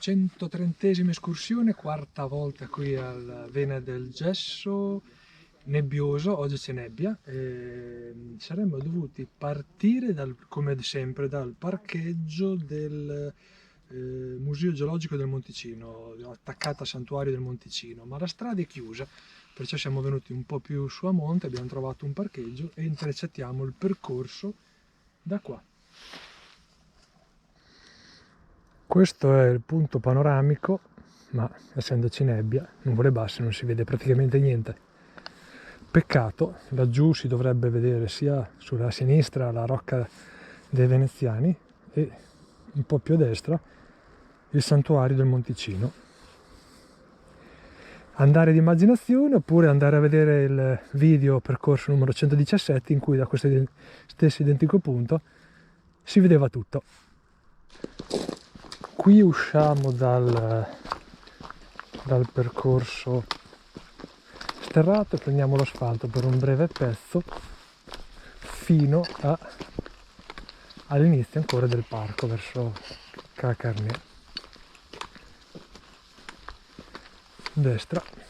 130esima escursione, quarta volta qui al Vena del Gesso, nebbioso, oggi c'è nebbia, e saremmo dovuti partire come sempre dal parcheggio del Museo Geologico del Monticino, attaccato al Santuario del Monticino, ma la strada è chiusa, perciò siamo venuti un po' più su a monte, abbiamo trovato un parcheggio e intercettiamo il percorso da qua. Questo è il punto panoramico, ma essendoci nebbia, nuvole basse, non si vede praticamente niente. Peccato, laggiù si dovrebbe vedere sia sulla sinistra la Rocca dei Veneziani e un po' più a destra il Santuario del Monticino. Andare di immaginazione oppure andare a vedere il video percorso numero 117 in cui da questo stesso identico punto si vedeva tutto. Qui usciamo dal percorso sterrato e prendiamo l'asfalto per un breve pezzo fino all'inizio ancora del parco verso Cacarné. Destra.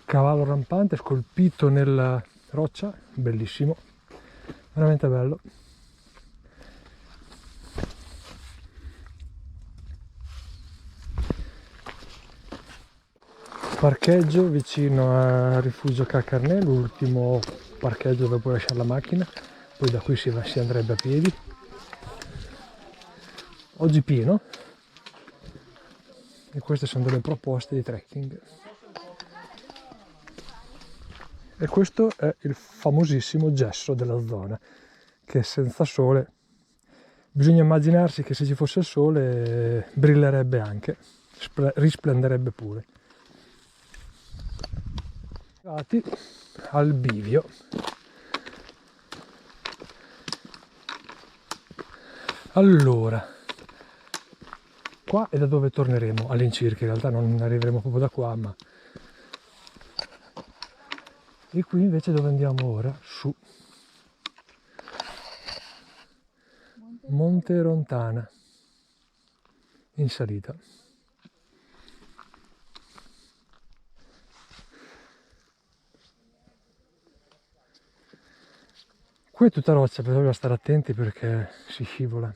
Cavallo rampante scolpito nella roccia, bellissimo, veramente bello. Parcheggio vicino a Rifugio Cacarné, l'ultimo parcheggio dove puoi lasciare la macchina, poi da qui si andrebbe a piedi. Oggi pieno, e queste sono delle proposte di trekking. E questo è il famosissimo gesso della zona, che senza sole, bisogna immaginarsi che se ci fosse il sole brillerebbe anche, risplenderebbe pure. Arrivati al bivio. Allora, qua è da dove torneremo all'incirca, in realtà non arriveremo proprio da qua, ma... E qui invece dove andiamo ora? Su Monte Rontana, in salita. Qui è tutta roccia, però bisogna stare attenti perché si scivola.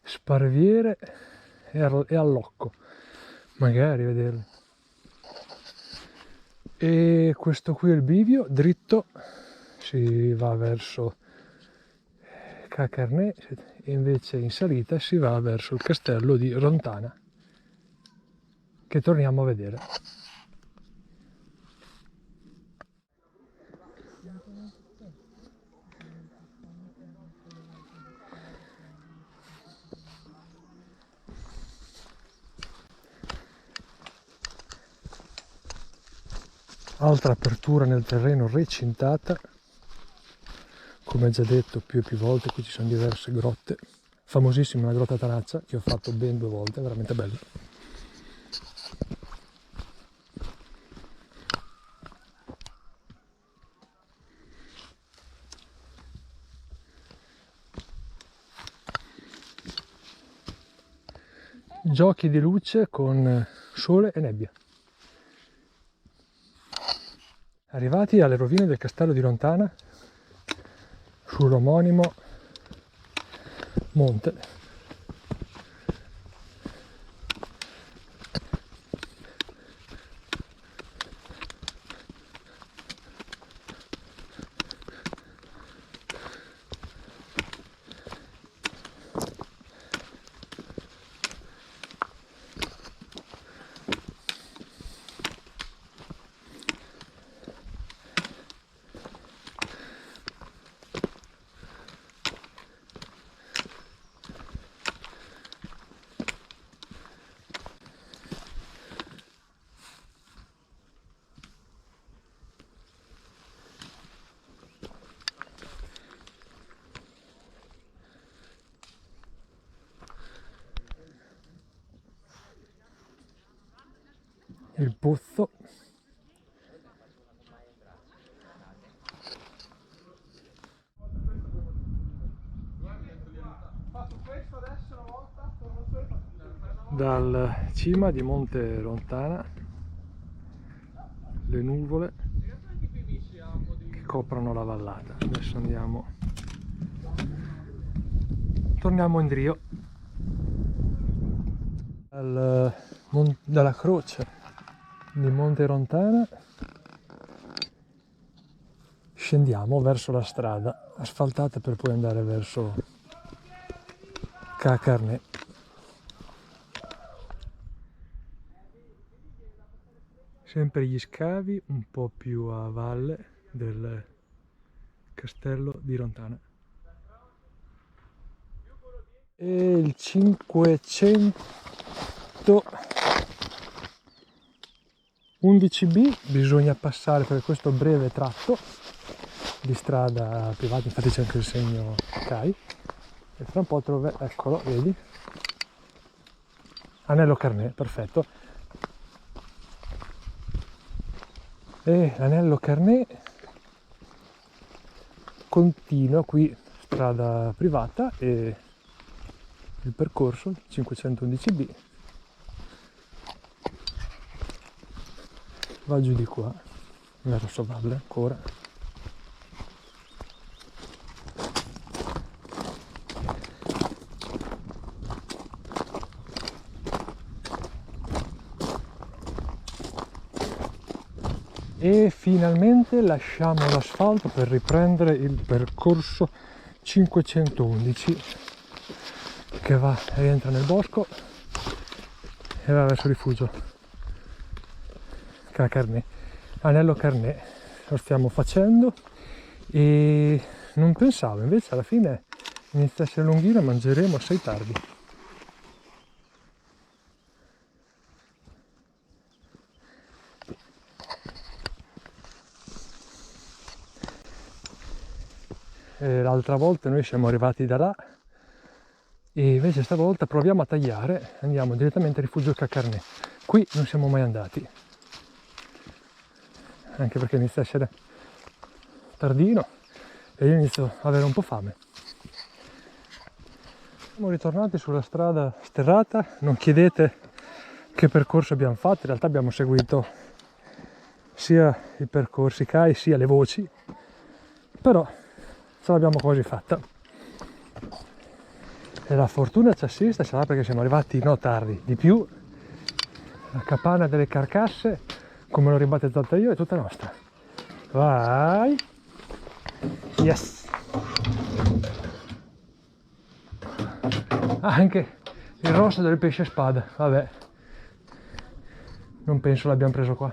Sparviere e allocco, magari vederli. E questo qui è il bivio, dritto si va verso Cacarné e invece in salita si va verso il castello di Rontana, che torniamo a vedere. Altra apertura nel terreno recintata, come già detto più e più volte, qui ci sono diverse grotte, famosissima la grotta Tanaccia, che ho fatto ben 2 volte, veramente bella. Giochi di luce con sole e nebbia. Arrivati alle rovine del castello di Rontana, sull'omonimo monte, il pozzo. Dal cima di Monte Rontana le nuvole che coprono la vallata. Adesso torniamo in Drio. Dalla croce di Monte Rontana scendiamo verso la strada asfaltata per poi andare verso Cacarné. Sempre gli scavi un po' più a valle del castello di Rontana. E il 511B bisogna passare per questo breve tratto di strada privata, infatti c'è anche il segno CAI, e tra un po' eccolo, vedi? Anello Carné, perfetto. E l'anello Carné continua qui, strada privata, e il percorso 511B va giù di qua verso valle ancora. E finalmente lasciamo l'asfalto per riprendere il percorso 511 che rientra nel bosco e va verso il rifugio Cacarné. Anello Carné lo stiamo facendo e non pensavo, invece alla fine inizia a essere lunghino e mangeremo assai tardi. L'altra volta noi siamo arrivati da là e invece stavolta proviamo a tagliare, andiamo direttamente al rifugio Cacarné. Qui non siamo mai andati, anche perché inizia a essere tardino e io inizio ad avere un po' fame. Siamo ritornati sulla strada sterrata, non chiedete che percorso abbiamo fatto, in realtà abbiamo seguito sia i percorsi CAI sia le voci, però ce l'abbiamo quasi fatta. E la fortuna ci assista, sarà perché siamo arrivati tardi. Di più, la capanna delle carcasse, come l'ho ribattezzata io, è tutta nostra. Vai! Yes! Anche il rosso del pesce spada, vabbè. Non penso l'abbiamo preso qua.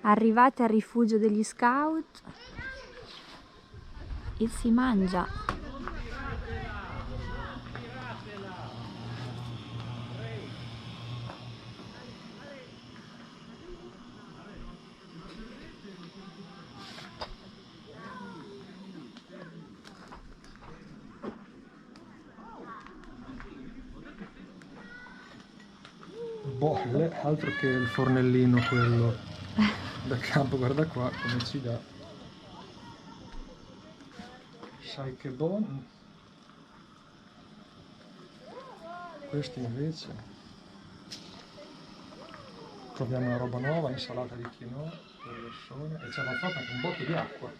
Arrivati al rifugio degli scout e si mangia. Bolle, altro che il fornellino quello da campo, guarda qua come ci dà. Sai che buono. Questi invece proviamo una roba nuova, insalata di quinoa per persone, e ce l'ha fatta con un botto di acqua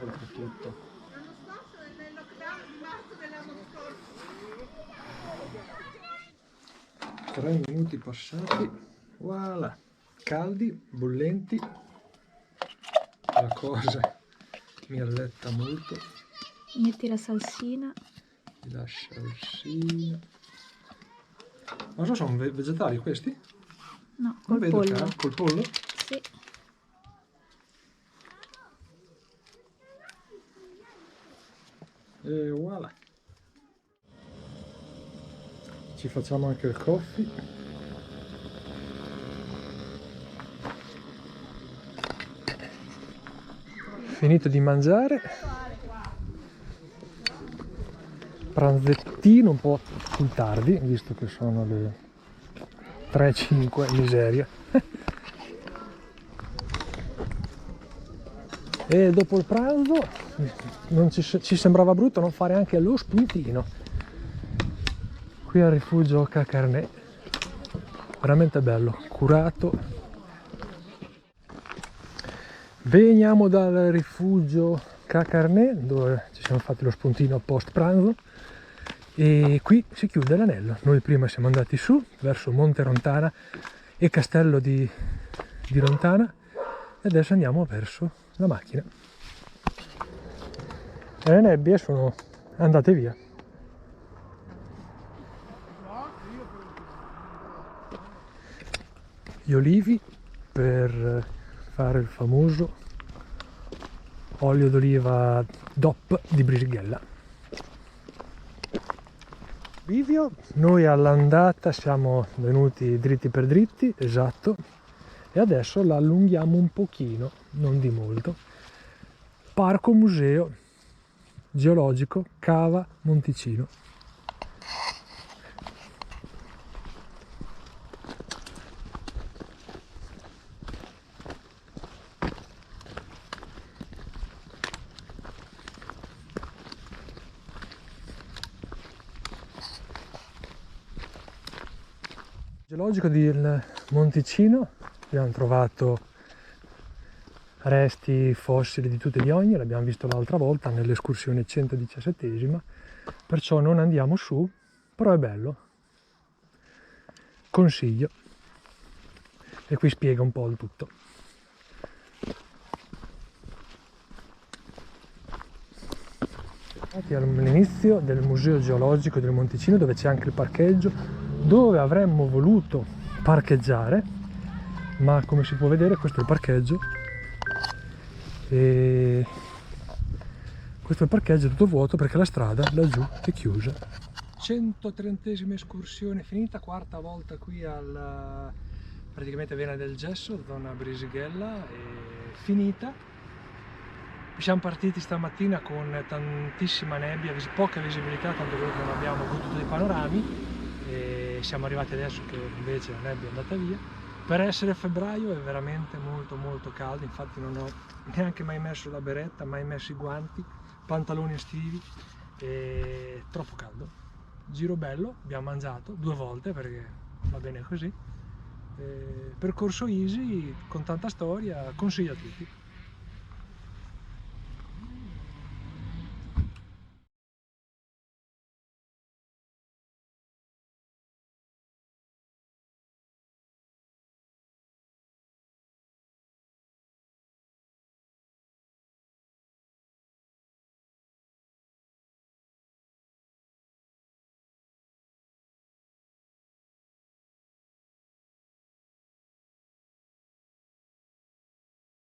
oltretutto. Tre minuti passati, voilà, caldi, bollenti, la cosa mi alletta molto. Metti la salsina. La salsina. Non so, sono vegetali questi? No, Non col vedo pollo. Col pollo? Sì. E voilà. Ci facciamo anche il coffee. Finito di mangiare. Pranzettino un po' più tardi, visto che sono le 3-5, miseria. E dopo il pranzo non ci sembrava brutto non fare anche lo spuntino qui al rifugio Cacarné, veramente bello, curato. Veniamo dal rifugio Cacarné dove ci siamo fatti lo spuntino post pranzo e qui si chiude l'anello. Noi prima siamo andati su verso Monte Rontana e Castello di Rontana e adesso andiamo verso la macchina e le nebbie sono andate via. Gli olivi per fare il famoso olio d'oliva DOP di Brisighella. Bivio, noi all'andata siamo venuti dritti per dritti, esatto, e adesso la allunghiamo un pochino, non di molto. Parco Museo Geologico Cava Monticino. Geologico del Monticino, abbiamo trovato resti fossili di tutti gli ogni, l'abbiamo visto l'altra volta nell'escursione 117esima, perciò non andiamo su, però è bello, consiglio, e qui spiega un po' il tutto. All'inizio del Museo Geologico del Monticino, dove c'è anche il parcheggio, dove avremmo voluto parcheggiare, ma come si può vedere questo è il parcheggio e questo è il parcheggio tutto vuoto perché la strada laggiù è chiusa. 130esima escursione finita, quarta volta qui al praticamente Vena del Gesso, zona Brisighella, è finita. Siamo partiti stamattina con tantissima nebbia, poca visibilità, tanto che non abbiamo avuto tutti i panorami e siamo arrivati adesso che invece la nebbia è andata via. Per essere febbraio è veramente molto caldo, infatti non ho neanche mai messo la beretta, mai messo i guanti, pantaloni estivi, è troppo caldo. Giro bello, abbiamo mangiato 2 volte perché va bene così. Percorso easy, con tanta storia, consiglio a tutti.